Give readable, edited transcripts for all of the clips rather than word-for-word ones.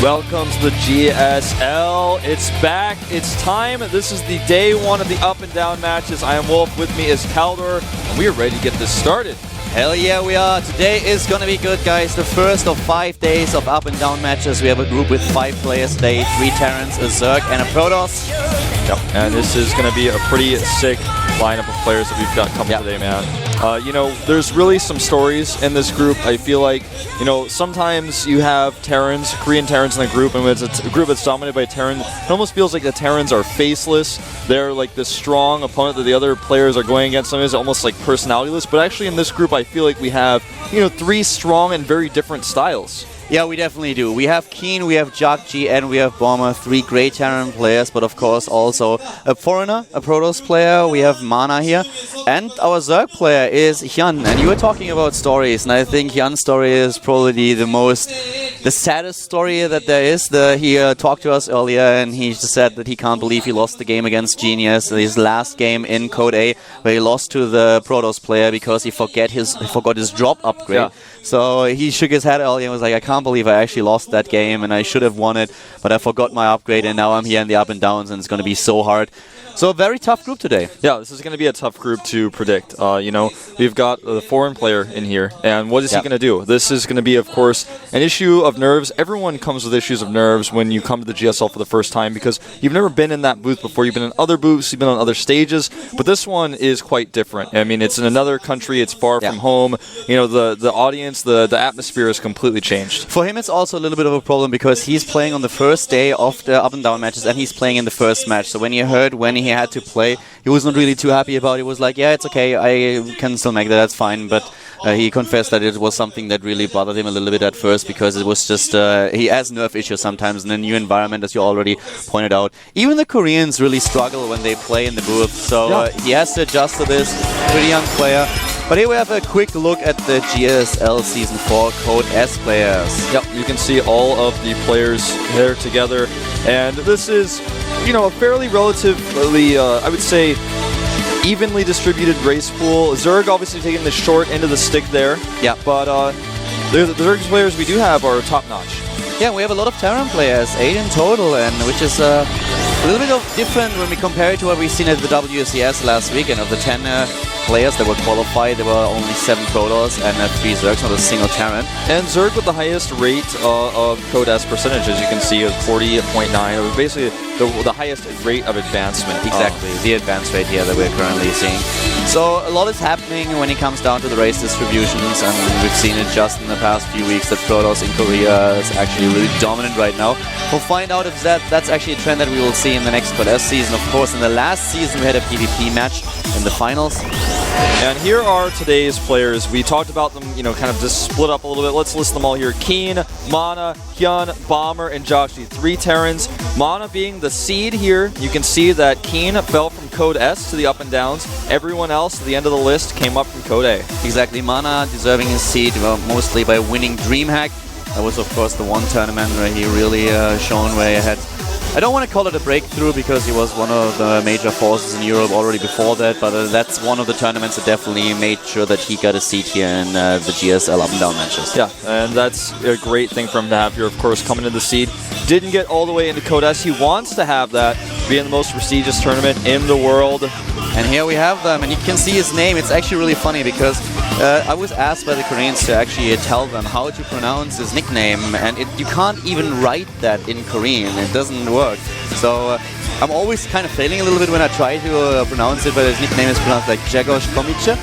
Welcome to the GSL. It's back. It's time. This is the day one of the up and down matches. I am Wolf. With me is Kaldor, and we are ready to get this started. Hell yeah, we are. Today is gonna be good, guys. The first of 5 days of up and down matches. We have a group with 5 players today: 3 Terrans, a Zerg, and a Protoss. Yep. And this is gonna be a pretty sick lineup of players that we've got coming today, man. You know, there's really some stories in this group. I feel like, you know, sometimes you have Terrans, Korean Terrans in the group, and when it's a group that's dominated by Terran, it almost feels like the Terrans are faceless. They're like this strong opponent that the other players are going against. Sometimes almost like personalityless. But actually in this group, I feel like we have, you know, 3 strong and very different styles. Yeah, we definitely do. We have Keen, we have Jockey, and we have Bomber, 3 great Terran players, but of course also a foreigner, a Protoss player. We have Mana here, and our Zerg player is Hyun. And you were talking about stories, and I think Hyun's story is probably the saddest story that there is. He talked to us earlier, and he just said that he can't believe he lost the game against Genius, his last game in Code A, where he lost to the Protoss player because he forgot his drop upgrade. Yeah. So he shook his head earlier and was like, I can't believe I actually lost that game and I should have won it, but I forgot my upgrade and now I'm here in the up and downs and it's going to be so hard. So a very tough group today. Yeah, this is going to be a tough group to predict. You know, we've got a foreign player in here, and what is he going to do? This is going to be, of course, an issue of nerves. Everyone comes with issues of nerves when you come to the GSL for the first time because you've never been in that booth before. You've been in other booths, you've been on other stages, but this one is quite different. I mean, it's in another country, it's far from home. You know, the audience, the atmosphere has completely changed. For him, it's also a little bit of a problem because he's playing on the first day of the up and down matches, and he's playing in the first match. So when he had to play, he was not really too happy about it. He was like, yeah, it's okay, I can still make that, that's fine. But he confessed that it was something that really bothered him a little bit at first because it was just, he has nerve issues sometimes in a new environment, as you already pointed out. Even the Koreans really struggle when they play in the booth, so he has to adjust to this. Pretty young player. But here we have a quick look at the GSL Season 4 Code S players. Yep, you can see all of the players there together, and this is, you know, a fairly relatively, I would say, evenly distributed race pool. Zerg obviously taking the short end of the stick there. Yeah. But the Zerg players we do have are top-notch. Yeah, we have a lot of Terran players, 8 in total, and which is a little bit of different when we compare it to what we've seen at the WCS last weekend. Of the 10 players that were qualified, there were only 7 Protoss and 3 Zergs, not a single Terran. And Zerg with the highest rate of Code S percentages, you can see, is 40.9, or basically the highest rate of advancement. Exactly, the advance rate here that we're currently seeing. So a lot is happening when it comes down to the race distributions, and we've seen it just in the past few weeks that Protoss in Korea is actually really dominant right now. We'll find out if that's actually a trend that we will see in the next Code S season. Of course, in the last season we had a PvP match in the finals. And here are today's players. We talked about them, you know, kind of just split up a little bit. Let's list them all here. Keen, Mana, Hyun, Bomber, and Joshi. 3 Terrans. Mana being the seed here. You can see that Keen fell from Code S to the up and downs. Everyone else at the end of the list came up from Code A. Exactly. Mana deserving his seed mostly by winning DreamHack. That was, of course, the one tournament where he really shone where he had... I don't want to call it a breakthrough because he was one of the major forces in Europe already before that, but that's one of the tournaments that definitely made sure that he got a seat here in the GSL up and down matches. Yeah, and that's a great thing for him to have here, of course, coming into the seed. Didn't get all the way into Code S. He wants to have that, be in the most prestigious tournament in the world. And here we have them, and you can see his name. It's actually really funny because I was asked by the Koreans to actually tell them how to pronounce his nickname, and you can't even write that in Korean. It doesn't work. So I'm always kind of failing a little bit when I try to pronounce it, but his nickname is pronounced like Jegosh Komiche.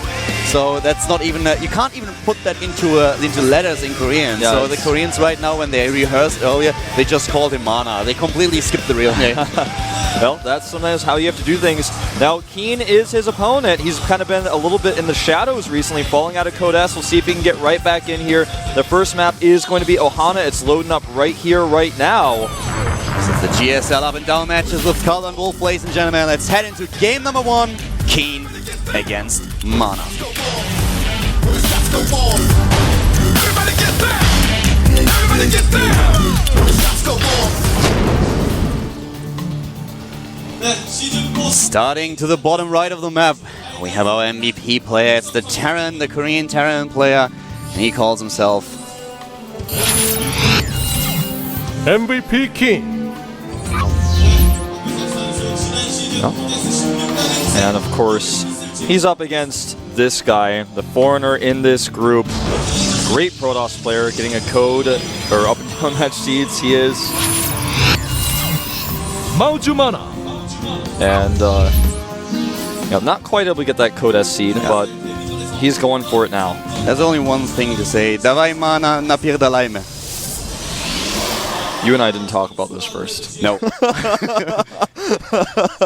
So that's not even, you can't even put that into letters in Korean. Yeah, so the Koreans right now, when they rehearsed earlier, they just called him Mana. They completely skipped the real name. Well, that's sometimes how you have to do things. Now, Keen is his opponent. He's kind of been a little bit in the shadows recently, falling out of Code S. We'll see if he can get right back in here. The first map is going to be Ohana. It's loading up right here, right now. This is the GSL up and down matches with Kaldor and Wolf, ladies and gentlemen. Let's head into game number 1, Keen against Mana. Everybody get down! Everybody get down! Shots go off! Starting to the bottom right of the map, we have our MVP player. It's the Terran, the Korean Terran player, and he calls himself MVP Keen. And of course, he's up against this guy, the foreigner in this group. Great Protoss player, getting a code, or up and down match seeds, he is. Maujumana. And not quite able to get that code S seed, but he's going for it now. There's only one thing to say. Dawaj mana, napierdalajmy. You and I didn't talk about this first. No.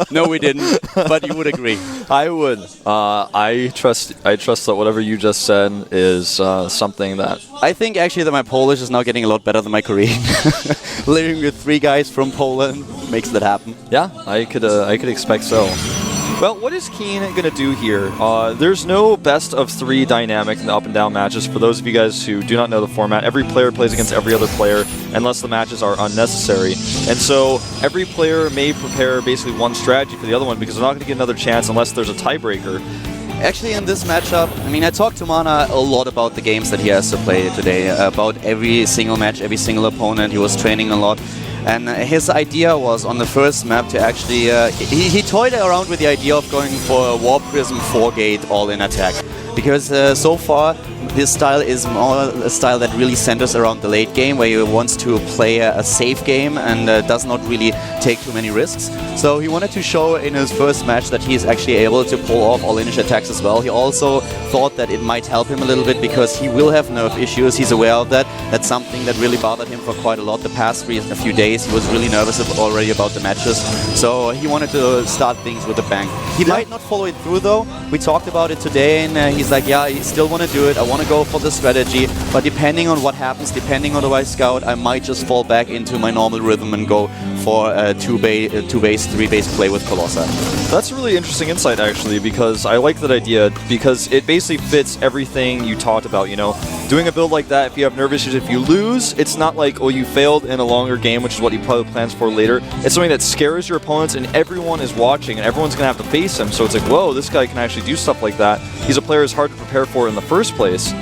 No, we didn't. But you would agree. I would. I trust that whatever you just said is something that... I think actually that my Polish is now getting a lot better than my Korean. Living with 3 guys from Poland makes that happen. Yeah, I could expect so. Well, what is Keen going to do here? There's no best of 3 dynamic in the up and down matches. For those of you guys who do not know the format, every player plays against every other player unless the matches are unnecessary. And so every player may prepare basically one strategy for the other one because they're not going to get another chance unless there's a tiebreaker. Actually, in this matchup, I mean, I talked to Mana a lot about the games that he has to play today, about every single match, every single opponent. He was training a lot. And his idea was on the first map to actually... he toyed around with the idea of going for a War Prism 4-gate all-in attack. Because so far, this style is more a style that really centers around the late game, where he wants to play a safe game and does not really take too many risks. So he wanted to show in his first match that he is actually able to pull off all-inish attacks as well. He also thought that it might help him a little bit because he will have nerf issues. He's aware of that. That's something that really bothered him for quite a lot the past few days. He was really nervous already about the matches. So he wanted to start things with a bang. He might not follow it through though. We talked about it today and he's like, yeah, I still want to do it. I want to go for the strategy. But depending on what happens, depending on the right scout, I might just fall back into my normal rhythm and go for a 2-base, 3-base play with Colossi. That's a really interesting insight, actually, because I like that idea, because it basically fits everything you talked about, you know. Doing a build like that, if you have nerve issues, if you lose, it's not like, oh, you failed in a longer game, which is what he probably plans for later. It's something that scares your opponents, and everyone is watching, and everyone's going to have to face him. So it's like, whoa, this guy can actually do stuff like that. He's a player who's hard to prepare for in the first place.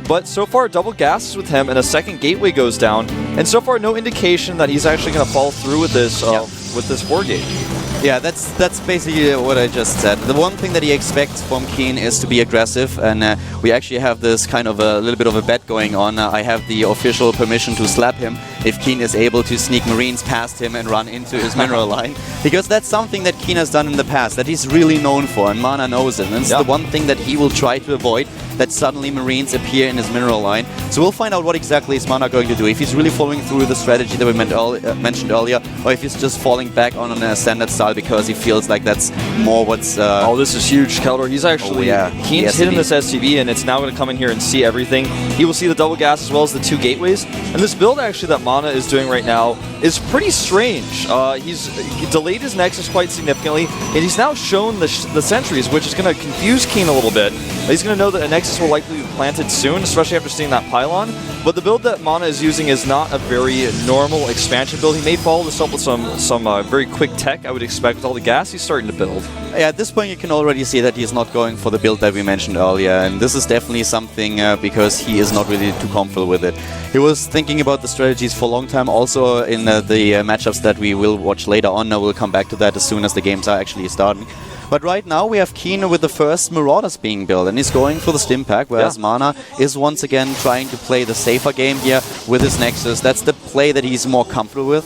But so far, double gases with him, and a second gateway goes down. And so far, no indication that he's actually going to follow through with this 4-gate. Yeah, that's basically what I just said. The one thing that he expects from Keen is to be aggressive, and we actually have this kind of a little bit of a bet going on. I have the official permission to slap him if Keen is able to sneak Marines past him and run into his mineral line, because that's something that Keen has done in the past, that he's really known for, and Mana knows it. And it's the one thing that he will try to avoid, that suddenly Marines appear in his mineral line. So we'll find out what exactly is Mana going to do, if he's really following through the strategy that we mentioned earlier, or if he's just falling back on a standard style because he feels like that's more what's... Oh, this is huge, Keldor. He's actually... Keen's hitting this SCV, and it's now going to come in here and see everything. He will see the double gas as well as the 2 gateways. And this build, actually, that Mana is doing right now is pretty strange. He's delayed his Nexus quite significantly, and he's now shown the sentries, which is going to confuse Keen a little bit. He's going to know that a Nexus will likely be planted soon, especially after seeing that pylon. But the build that Mana is using is not a very normal expansion build. He may follow this up with some very quick tech, I would expect, with all the gas he's starting to build. Yeah, at this point you can already see that he's not going for the build that we mentioned earlier, and this is definitely something because he is not really too comfortable with it. He was thinking about the strategies for a long time, also in the matchups that we will watch later on. I will come back to that as soon as the games are actually starting. But right now we have Keen with the first Marauders being built, and he's going for the Stim Pack, whereas Mana is once again trying to play the safer game here with his Nexus. That's the play that he's more comfortable with,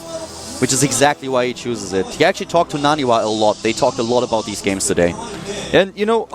which is exactly why he chooses it. He actually talked to Naniwa a lot. They talked a lot about these games today. And, you know,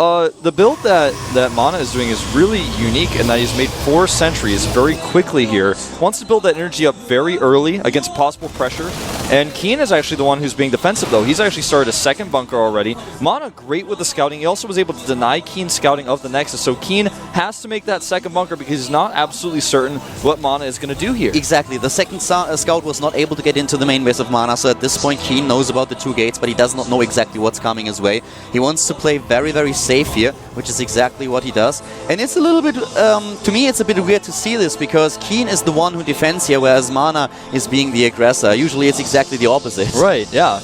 the build that Mana is doing is really unique in that he's made 4 sentries very quickly here. Wants to build that energy up very early against possible pressure. And Keen is actually the one who's being defensive, though. He's actually started a second bunker already. Mana, great with the scouting. He also was able to deny Keen scouting of the Nexus. So Keen has to make that second bunker because he's not absolutely certain what Mana is going to do here. Exactly. The second scout was not able to get into the main base of Mana, so at this point Keen knows about the 2 gates, but he does not know exactly what's coming his way. He wants to play very, very safe here, which is exactly what he does. And it's a little bit, to me, it's a bit weird to see this, because Keen is the one who defends here, whereas Mana is being the aggressor. Usually it's exactly the opposite. Right, yeah.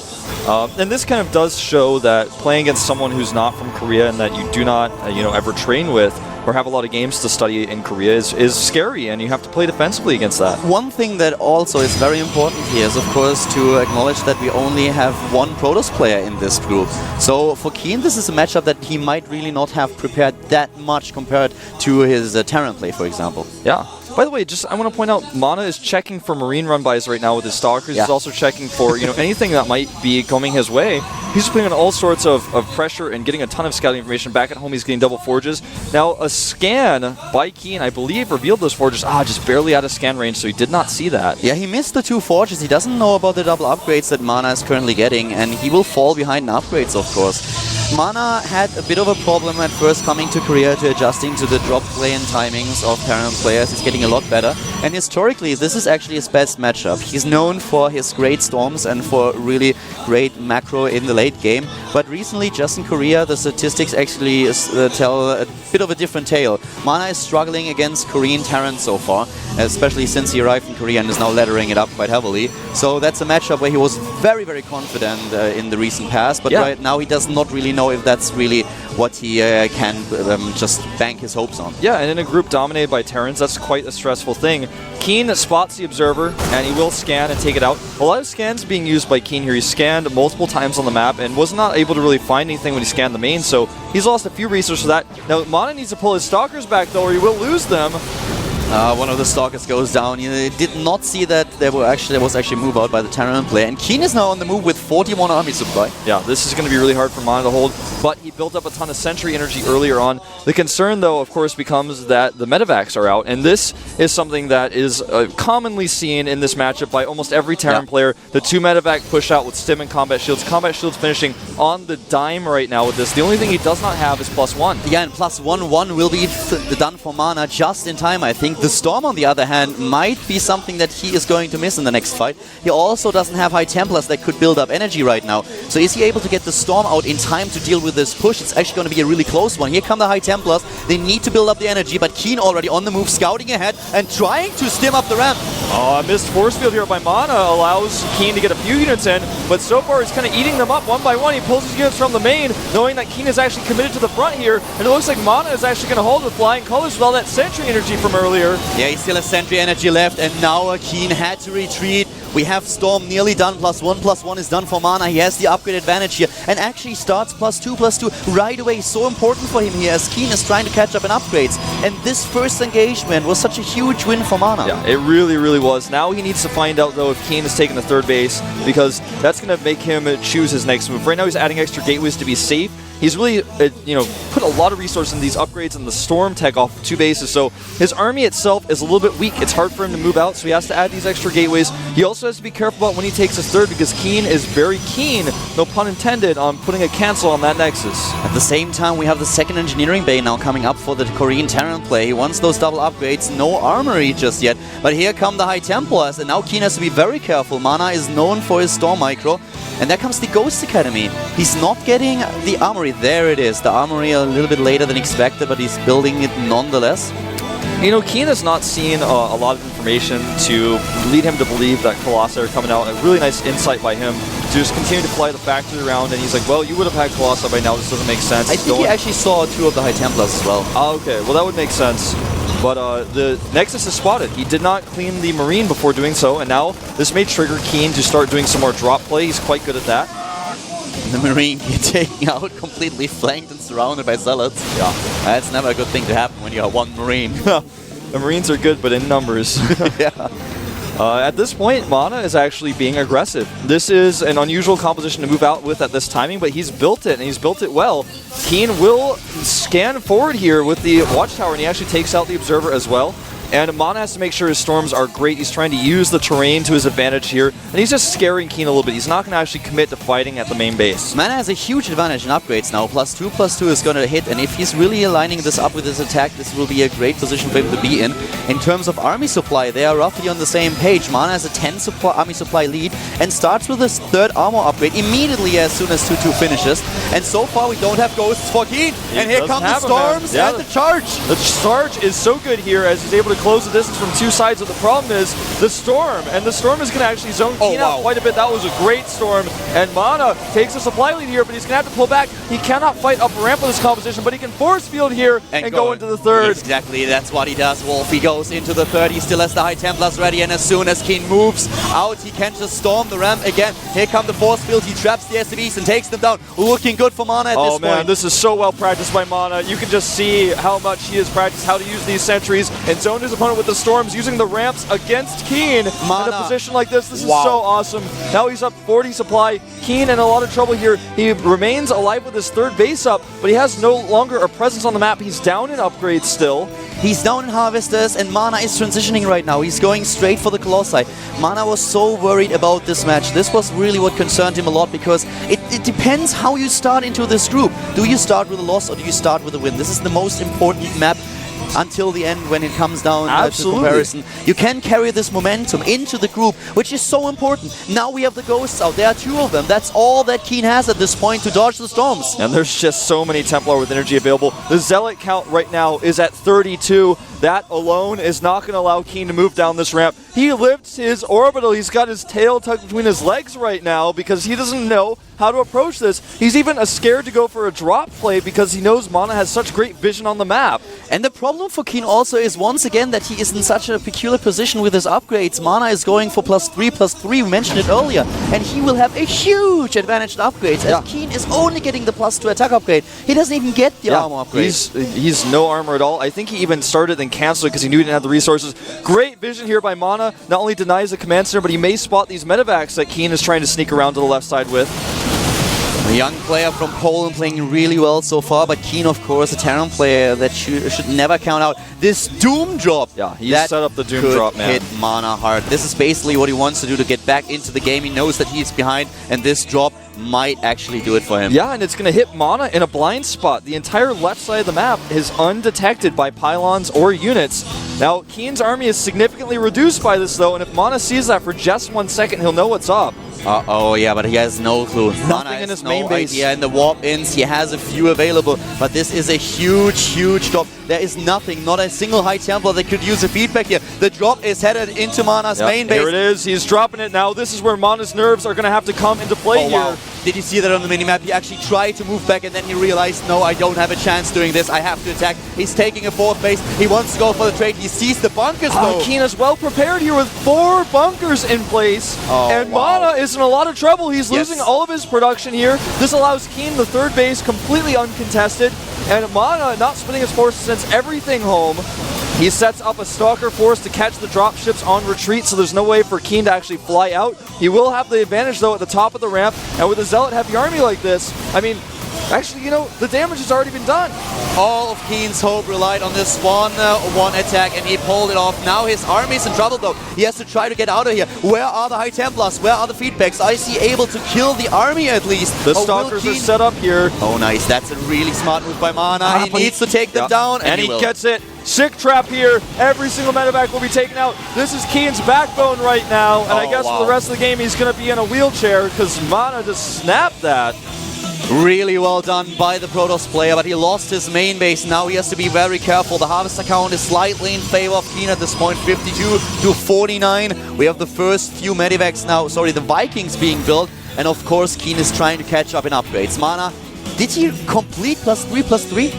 And this kind of does show that playing against someone who's not from Korea and that you do not, ever train with or have a lot of games to study in Korea is scary, and you have to play defensively against that. One thing that also is very important here is, of course, to acknowledge that we only have one Protoss player in this group. So for Keen, this is a matchup that he might really not have prepared that much compared to his Terran play, for example. Yeah. By the way, I want to point out, Mana is checking for Marine run-bys right now with his Stalkers. He's also checking for anything that might be coming his way. He's putting on all sorts of pressure and getting a ton of scouting information. Back at home, he's getting double forges. Now, a scan by Keen, I believe, revealed those forges. Just barely out of scan range, so he did not see that. Yeah, he missed the 2 forges. He doesn't know about the double upgrades that Mana is currently getting, and he will fall behind in upgrades, of course. Mana had a bit of a problem at first coming to Korea to adjusting to the drop play and timings of Terran players. He's getting a lot better. And historically, this is actually his best matchup. He's known for his great storms and for really great macro in the late game. But recently, just in Korea, the statistics actually tell a bit of a different tale. Mana is struggling against Korean Terran so far, especially since he arrived in Korea and is now lettering it up quite heavily. So that's a matchup where he was very, very confident in the recent past. But right now, he does not really know if that's really what he can just bank his hopes on. Yeah, and in a group dominated by Terrans, that's quite a stressful thing. Keen spots the Observer, and he will scan and take it out. A lot of scans being used by Keen here. He scanned multiple times on the map and was not able to really find anything when he scanned the main, so he's lost a few resources for that. Now, Mana needs to pull his Stalkers back, though, or he will lose them. One of the Stalkers goes down. He did not see that there was actually move out by the Terran player. And Keen is now on the move with 41 army supply. Yeah, this is going to be really hard for Mana to hold, but he built up a ton of sentry energy earlier on. The concern, though, of course, becomes that the medevacs are out, and this is something that is commonly seen in this matchup by almost every Terran player. The 2 medevac push out with stim and combat shields. Combat shields finishing on the dime right now with this. The only thing he does not have is +1. Yeah, and +1/1 will be done for Mana just in time, I think. The Storm, on the other hand, might be something that he is going to miss in the next fight. He also doesn't have High Templars that could build up energy right now. So is he able to get the Storm out in time to deal with this push? It's actually going to be a really close one. Here come the High Templars. They need to build up the energy, but Keen already on the move, scouting ahead and trying to stim up the ramp. Oh, a missed force field here by Mana allows Keen to get a few units in, but so far he's kind of eating them up one by one. He pulls his units from the main, knowing that Keen is actually committed to the front here, and it looks like Mana is actually going to hold with flying colors with all that sentry energy from earlier. Yeah, he still has sentry energy left, and now Keen had to retreat. We have Storm nearly done. +1/+1 is done for Mana. He has the upgrade advantage here, and actually starts +2/+2 right away. So important for him here as Keen is trying to catch up in upgrades. And this first engagement was such a huge win for Mana. Yeah, it really, really was. Now he needs to find out, though, if Keen is taking the 3rd base, because that's going to make him choose his next move. Right now he's adding extra gateways to be safe. He's really, put a lot of resources in these upgrades and the Storm tech off 2 bases, so his army itself is a little bit weak. It's hard for him to move out, so he has to add these extra gateways. He also has to be careful about when he takes his 3rd, because Keen is very keen, no pun intended, on putting a cancel on that Nexus. At the same time, we have the 2nd engineering bay now coming up for the Korean Terran play. He wants those double upgrades, no armory just yet, but here come the High Templars, and now Keen has to be very careful. Mana is known for his Storm micro. And there comes the Ghost Academy. He's not getting the armory. There it is. The armory a little bit later than expected, but he's building it nonetheless. Keen has not seen a lot of information to lead him to believe that Colossi are coming out. A really nice insight by him to just continue to fly the factory around, and he's like, well, you would have had Colossi by now. This doesn't make sense. I think he actually saw 2 of the High Templars as well. Oh, okay. Well, that would make sense. But the Nexus is spotted. He did not clean the Marine before doing so, and now this may trigger Keen to start doing some more drop play. He's quite good at that. The Marine taking out, completely flanked and surrounded by Zealots. Yeah. That's never a good thing to happen when you have 1 Marine. The Marines are good, but in numbers. Yeah. At this point, Mana is actually being aggressive. This is an unusual composition to move out with at this timing, but he's built it, and he's built it well. Keen will scan forward here with the Watchtower, and he actually takes out the Observer as well. And Mana has to make sure his storms are great. He's trying to use the terrain to his advantage here. And he's just scaring Keen a little bit. He's not going to actually commit to fighting at the main base. Mana has a huge advantage in upgrades now. +2/+2 is going to hit. And if he's really aligning this up with his attack, this will be a great position for him to be in. In terms of army supply, they are roughly on the same page. Mana has a 10 army supply lead and starts with his 3rd armor upgrade immediately as soon as 2-2 finishes. And so far, we don't have ghosts for Keen. And here come the storms and the charge. The charge is so good here as he's able to close the distance from two sides, but the problem is the Storm, and the Storm is going to actually zone Keen out quite a bit. That was a great Storm, and Mana takes a supply lead here, but he's going to have to pull back. He cannot fight up a ramp with this composition, but he can force field here and go into the third. Exactly, that's what he does, Wolf. He goes into the third, he still has the High Templars ready, and as soon as Keen moves out, he can just storm the ramp again. Here come the force field, he traps the SCVs and takes them down. Looking good for Mana at this point. Oh man, this is so well practiced by Mana. You can just see how much he has practiced how to use these sentries and zone his opponent with the storms, using the ramps against Keen Mana. in a position like this. This is so awesome. Now he's up 40 supply. Keen in a lot of trouble here. He remains alive with his third base up, but he has no longer a presence on the map. He's down in upgrades still. He's down in Harvesters, and Mana is transitioning right now. He's going straight for the Colossi. Mana was so worried about this match. This was really what concerned him a lot, because it depends how you start into this group. Do you start with a loss or do you start with a win? This is the most important map until the end when it comes down to comparison. You can carry this momentum into the group, which is so important. Now we have the Ghosts out. There are two of them. That's all that Keen has at this point to dodge the storms. And there's just so many Templar with energy available. The Zealot count right now is at 32. That alone is not going to allow Keen to move down this ramp. He lifts his orbital. He's got his tail tucked between his legs right now because he doesn't know how to approach this. He's even scared to go for a drop play because he knows Mana has such great vision on the map. And the problem for Keen also is once again that he is in such a peculiar position with his upgrades. Mana is going for +3/+3, we mentioned it earlier, and he will have a huge advantage in upgrades, as Keen is only getting the +2 attack upgrade. He doesn't even get the armor upgrade. He's no armor at all. I think he even started and canceled it because he knew he didn't have the resources. Great vision here by Mana. Not only denies the command center, but he may spot these medevacs that Keen is trying to sneak around to the left side with. A young player from Poland playing really well so far, but Keen, of course, a Terran player that should never count out. This Doom drop. Yeah, he set up the Doom drop, man. Hit Mana hard. This is basically what he wants to do to get back into the game. He knows that he's behind, and this drop might actually do it for him. Yeah, and it's going to hit Mana in a blind spot. The entire left side of the map is undetected by pylons or units. Now, Keen's army is significantly reduced by this, though, and if Mana sees that for just 1 second, he'll know what's up. Uh-oh, yeah, but he has no clue. Nothing in his main base. In the warp-ins, he has a few available, but this is a huge, huge drop. There is nothing, not a single High Templar that could use a feedback here. The drop is headed into Mana's main base. Here it is. He's dropping it now. This is where Mana's nerves are going to have to come into play here. Wow. Did you see that on the minimap? He actually tried to move back, and then he realized, no, I don't have a chance doing this. I have to attack. He's taking a fourth base. He wants to go for the trade. He sees the bunkers, though. Keen is well prepared here with 4 bunkers in place. And Mana is in a lot of trouble. He's losing all of his production here. This allows Keen the third base completely uncontested. And Mana not splitting his forces, sends everything home. He sets up a Stalker force to catch the drop ships on retreat, so there's no way for Keen to actually fly out. He will have the advantage, though, at the top of the ramp. And with a Zealot heavy army like this, I mean, actually, you know, the damage has already been done. All of Keen's hope relied on this one attack, and he pulled it off. Now his army's in trouble, though. He has to try to get out of here. Where are the High Templars? Where are the feedbacks? Is he able to kill the army at least? The Stalkers are set up here. Oh, nice. That's a really smart move by Mana. He needs to take them down, and he gets it. Sick trap here. Every single medevac will be taken out. This is Keen's backbone right now, and I guess for the rest of the game he's going to be in a wheelchair because Mana just snapped that. Really well done by the Protoss player, but he lost his main base. Now he has to be very careful. The Harvester count is slightly in favor of Keen at this point, 52 to 49. We have the first few medivacs now, the Vikings being built, and of course Keen is trying to catch up in upgrades. Mana, did he complete +3/+3?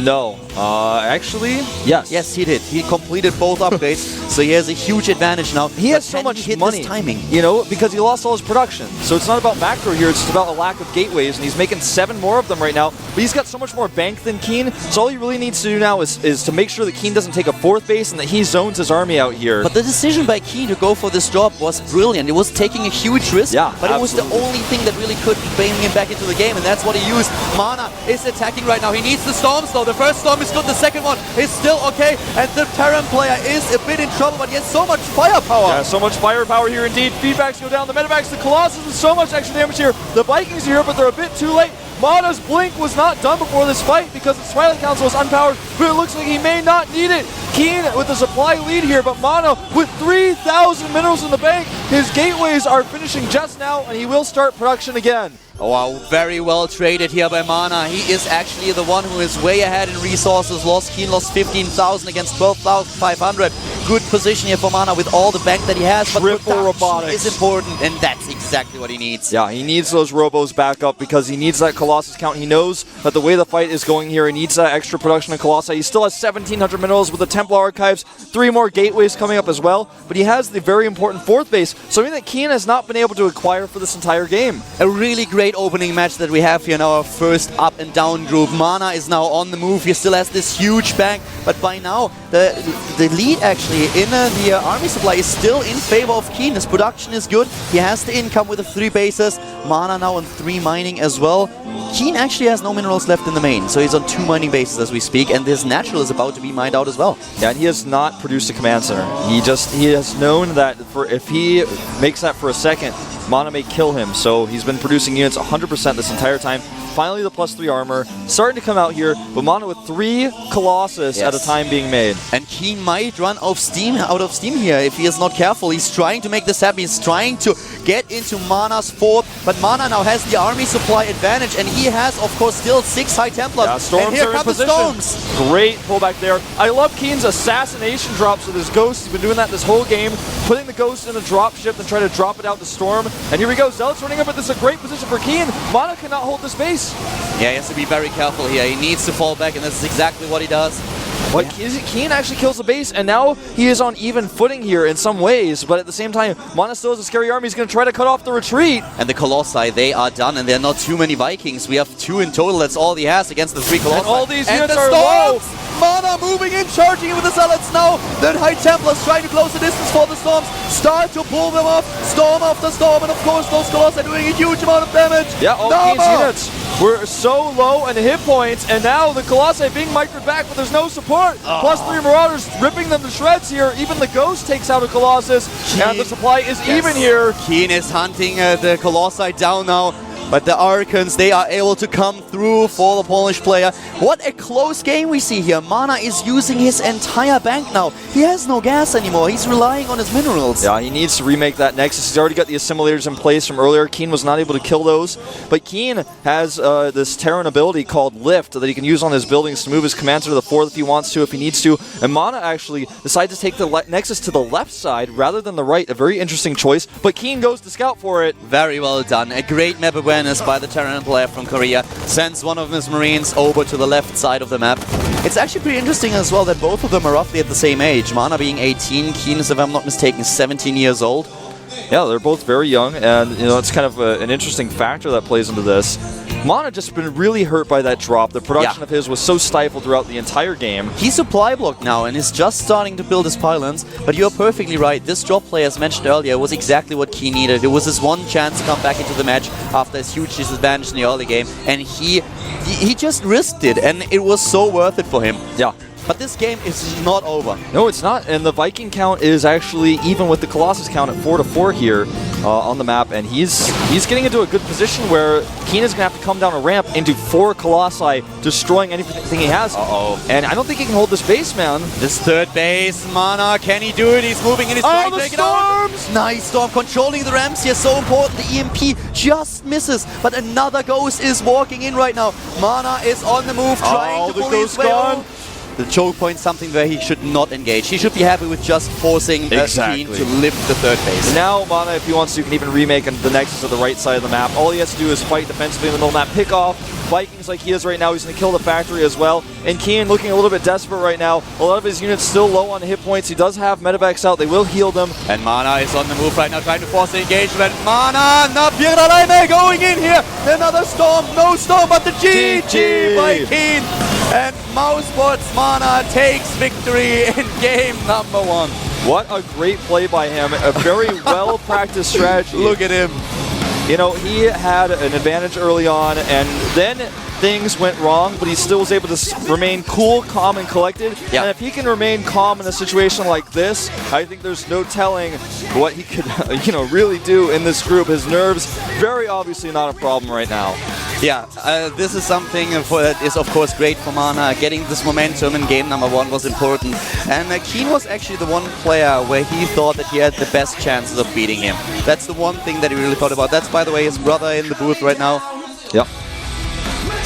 No. Actually, yes. Yes, he did. He completed both upgrades, so he has a huge advantage now. He has so much money, timing, you know, because he lost all his production. So it's not about macro here, it's just about a lack of gateways, and he's making 7 more of them right now. But he's got so much more bank than Keen, so all he really needs to do now is to make sure that Keen doesn't take a 4th base and that he zones his army out here. But the decision by Keen to go for this drop was brilliant. It was taking a huge risk, but it was the only thing that really could bring him back into the game, and that's what he used. Mana is attacking right now. He needs the storms, though. The first storm is good, the second one is still okay, and the Terran player is a bit in trouble, but he has so much firepower. Yeah, so much firepower here indeed. Feedbacks go down, the medevacs, the Colossus, with so much extra damage here. The Vikings are here, but they're a bit too late. Mana's blink was not done before this fight because the Twilight Council was unpowered, but it looks like he may not need it. Keen with the supply lead here, but Mana with 3,000 minerals in the bank. His gateways are finishing just now, and he will start production again. Wow, very well traded here by Mana. He is actually the one who is way ahead in resources. Keen lost 15,000 against 12,500. Good position here for Mana with all the bank that he has. But Triple robotics is important, and that's exactly what he needs. Yeah, he needs those robos back up because he needs that Colossus count. He knows that the way the fight is going here, he needs that extra production of Colossi. He still has 1,700 minerals with the Templar Archives, 3 more gateways coming up as well, but he has the very important 4th base, something that Keen has not been able to acquire for this entire game. A really great opening match that we have here in our first up and down group. Mana is now on the move. He still has this huge bank, but by now the lead actually in the army supply is still in favor of Keen. His production is good. He has the income with the 3 bases. Mana now on 3 mining as well. Keen actually has no minerals left in the main, so he's on 2 mining bases as we speak, and this natural is about to be mined out as well. Yeah, and he has not produced a command center. He has known that if he makes that for a second, Mana may kill him, so he's been producing units 100% this entire time. Finally, the +3 armor starting to come out here, but Mana with 3 Colossus at a time being made. And Keen might run out of steam here if he is not careful. He's trying to make this happen. He's trying to get into Mana's 4th, but Mana now has the army supply advantage, and he has, of course, still 6 High Templars. Yeah, storms and here are in come the position. storms. Great pullback there. I love Keen's assassination drops with his ghost. He's been doing that this whole game, putting the ghost in a drop ship and trying to drop it out to Storm. And here we go, Zealot's running up, but this is a great position for Keen. Mana cannot hold this base. Yeah, he has to be very careful here. He needs to fall back, and this is exactly what he does. But Keen actually kills the base, and now he is on even footing here in some ways, but at the same time, Mana still has a scary army. He's going to try to cut off the retreat. And the Colossi, they are done, and there are not too many Vikings. We have 2 in total. That's all he has against the 3 Colossi. And all these and units the are storms! low. Mana moving in, charging in with the Zealots now. The High Templars trying to close the distance for the Storms. Start to pull them off. Storm after storm, and of course those Colossi are doing a huge amount of damage. Yeah, all Keen's units were so low in hit points, and now the Colossi being microed back, but there's no support. +3 Marauders ripping them to shreds here. Even the Ghost takes out a Colossus, and the supply is even here. Keen is hunting the Colossi down now. But the Archons, they are able to come through for the Polish player. What a close game we see here. Mana is using his entire bank now. He has no gas anymore. He's relying on his minerals. Yeah, he needs to remake that Nexus. He's already got the assimilators in place from earlier. Keen was not able to kill those. But Keen has this Terran ability called Lift that he can use on his buildings to move his commander to the 4th if he wants to, if he needs to. And Mana actually decides to take the Nexus to the left side rather than the right. A very interesting choice. But Keen goes to scout for it. Very well done. A great map awareness by the Terran player from Korea. Sends one of his Marines over to the left side of the map. It's actually pretty interesting as well that both of them are roughly at the same age. Mana being 18, Keen is, if I'm not mistaken, 17 years old. Yeah, they're both very young, and it's kind of an interesting factor that plays into this. Mana just been really hurt by that drop. The production of his was so stifled throughout the entire game. He's supply blocked now and is just starting to build his pylons, but you're perfectly right. This drop play, as mentioned earlier, was exactly what Keen needed. It was his one chance to come back into the match after his huge disadvantage in the early game, and he just risked it, and it was so worth it for him. Yeah. But this game is not over. No, it's not. And the Viking count is actually even with the Colossus count at 4-4 here on the map. And he's getting into a good position where Keen is going to have to come down a ramp into 4 Colossi, destroying anything he has. And I don't think he can hold this base, man. This 3rd base, Mana, can he do it? He's moving in his trying to take it out. Nice Storm, controlling the ramps here, so important. The EMP just misses, but another Ghost is walking in right now. Mana is on the move, trying to pull his way out. The choke point is something where he should not engage. He should be happy with just forcing Keen to lift the 3rd base. Now Mana, if he wants to, can even remake the Nexus of the right side of the map. All he has to do is fight defensively in the middle of the map, pick off Vikings like he is right now. He's going to kill the factory as well. And Keen looking a little bit desperate right now. A lot of his units still low on hit points. He does have medevacs out. They will heal them. And Mana is on the move right now, trying to force the engagement. Mana, Napiralaime going in here. Another Storm. No Storm, but the GG by Keen. And Mousebots Mana takes victory in game number 1. What a great play by him. A very well-practiced strategy. Look at him. You know, he had an advantage early on, and then things went wrong, but he still was able to remain cool, calm, and collected. Yeah. And if he can remain calm in a situation like this, I think there's no telling what he could, really do in this group. His nerves, very obviously not a problem right now. Yeah, this is something that is of course great for Mana. Getting this momentum in game number 1 was important. And Keen was actually the one player where he thought that he had the best chances of beating him. That's the one thing that he really thought about. That's, by the way, his brother in the booth right now. Yep.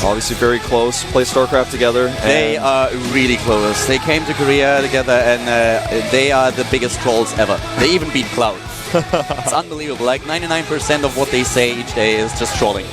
Obviously very close. Play StarCraft together. They are really close. They came to Korea together and they are the biggest trolls ever. They even beat Cloud. It's unbelievable. Like 99% of what they say each day is just trolling.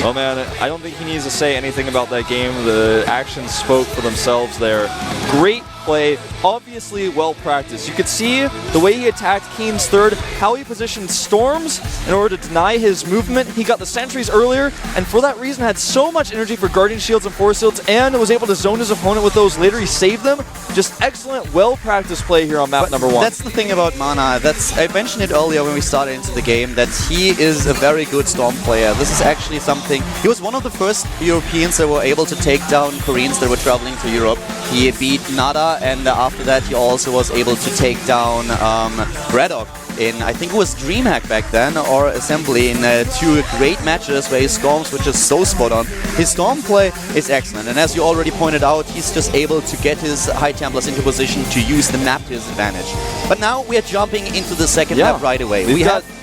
Oh man, I don't think he needs to say anything about that game. The actions spoke for themselves there. Great play, obviously well practiced. You could see the way he attacked Keen's third, how he positioned Storms in order to deny his movement. He got the sentries earlier, and for that reason had so much energy for Guardian Shields and Force Shields, and was able to zone his opponent with those later. He saved them. Just excellent, well-practiced play here on map number 1. That's the thing about Mana. I mentioned it earlier when we started into the game, that he is a very good Storm player. This is actually something... He was one of the first Europeans that were able to take down Koreans that were traveling to Europe. He beat Nada, and after that he also was able to take down Braddock in, I think it was DreamHack back then, or Assembly, in 2 great matches where his Storms were just so spot on. His Storm play is excellent, and as you already pointed out, he's just able to get his High Templars into position to use the map to his advantage. But now we are jumping into the second map right away.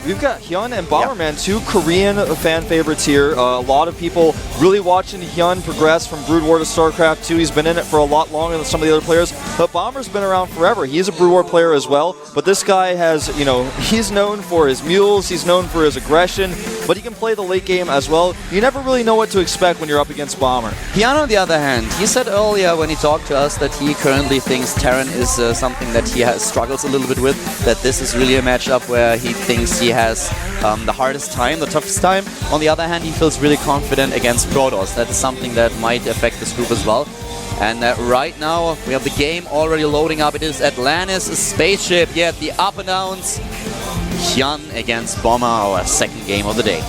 We've got Hyun and Bomberman, 2 Korean fan favorites here. A lot of people really watching Hyun progress from Brood War to StarCraft 2. He's been in it for a lot longer than some of the other players, but Bomber's been around forever. He's a Brood War player as well, but this guy has, you know, he's known for his mules, he's known for his aggression, but he can play the late game as well. You never really know what to expect when you're up against Bomber. Hyun, on the other hand, he said earlier when he talked to us that he currently thinks Terran is something that he struggles a little bit with, that this is really a matchup where he thinks he has the hardest time, the toughest time. On the other hand, he feels really confident against Protoss. That is something that might affect this group as well. And right now, we have the game already loading up. It is Atlantis, a spaceship, yet the up and downs. Hyun against Bomber, our second game of the day.